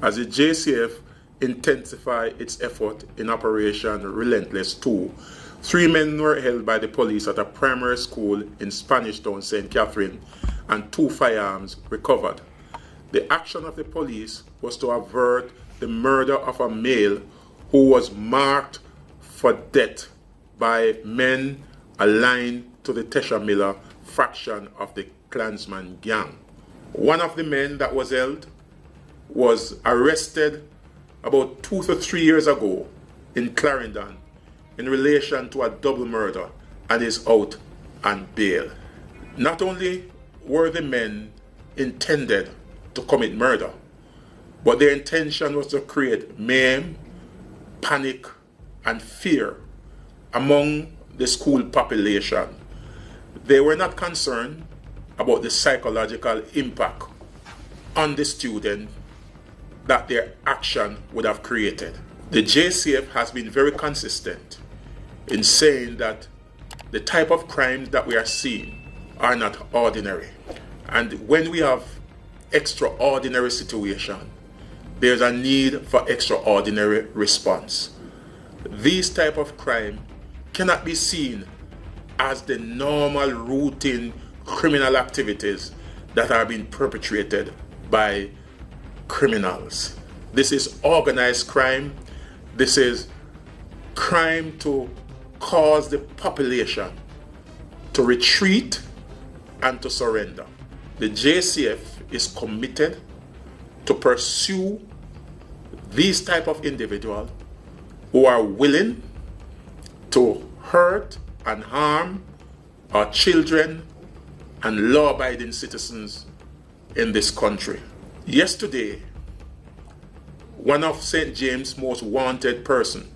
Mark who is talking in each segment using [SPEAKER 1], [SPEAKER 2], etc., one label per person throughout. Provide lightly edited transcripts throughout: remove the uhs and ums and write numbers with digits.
[SPEAKER 1] as the JCF intensify its effort in Operation Relentless 2, 3 men were held by the police at a primary school in Spanish Town, St. Catherine, and 2 firearms recovered. The action of the police was to avert the murder of a male who was marked for death by men aligned to the Tesha Miller faction of the Klansman gang. One of the men that was held was arrested about 2 to 3 years ago in Clarendon in relation to a double murder and is out on bail. Not only were the men intended to commit murder, but their intention was to create mayhem, panic, and fear among the school population. They were not concerned about the psychological impact on the student that their action would have created. The JCF has been very consistent in saying that the type of crimes that we are seeing are not ordinary. And when we have extraordinary situation, there's a need for extraordinary response. These type of crime cannot be seen as the normal routine criminal activities that are being perpetrated by criminals. This is organized crime. This is crime to cause the population to retreat and to surrender. The JCF is committed to pursue these type of individuals who are willing to hurt and harm our children and law-abiding citizens in this country. Yesterday, one of St. James' most wanted person,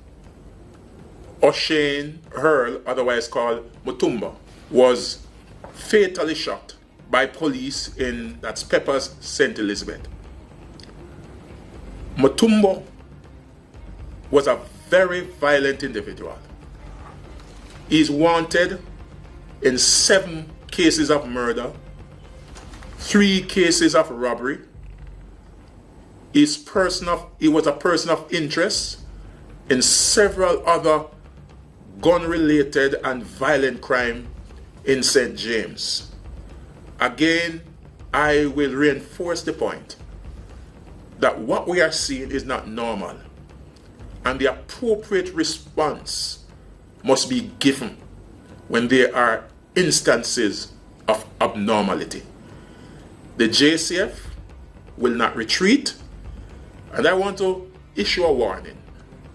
[SPEAKER 1] O'Shane Earl, otherwise called Mutumba, was fatally shot by police in that's Peppers, St. Elizabeth. Mutumba was a very violent individual. He's wanted in 7 cases of murder, 3 cases of robbery. He was a person of interest in several other gun-related and violent crime in St. James. Again, I will reinforce the point that what we are seeing is not normal, and the appropriate response must be given when there are instances of abnormality. The JCF will not retreat, and I want to issue a warning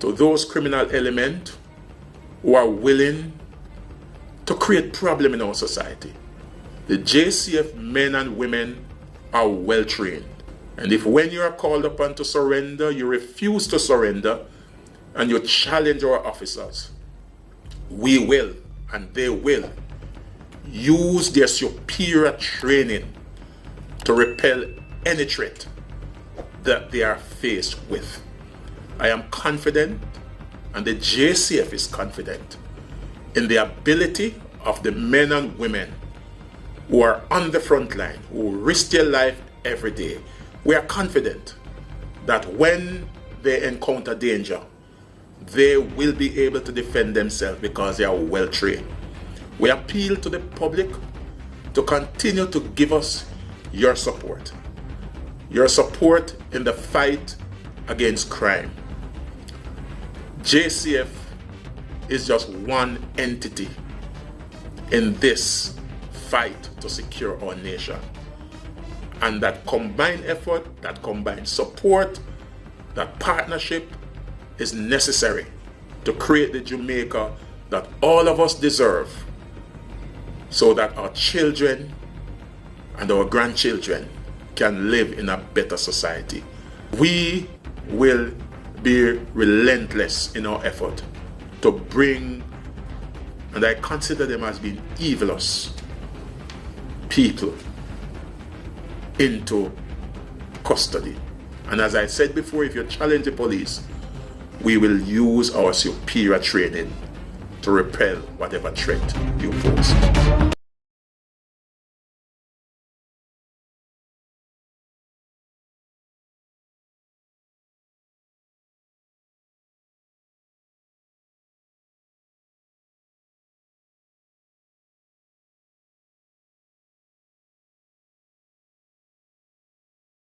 [SPEAKER 1] to those criminal elements who are willing to create problem in our society. The JCF men and women are well trained, and if when you are called upon to surrender, you refuse to surrender and you challenge our officers, we will and they will use their superior training to repel any threat that they are faced with. I am confident, and the JCF is confident, in the ability of the men and women who are on the front line, who risk their life every day. We are confident that when they encounter danger, they will be able to defend themselves because they are well trained. We appeal to the public to continue to give us your support in the fight against crime. JCF is just one entity in this fight to secure our nation. And that combined effort, that combined support, that partnership is necessary to create the Jamaica that all of us deserve, so that our children and our grandchildren can live in a better society. We will be relentless in our effort to bring, and I consider them as being evilous people, into custody. And as I said before, if you challenge the police, we will use our superior training to repel whatever threat you pose.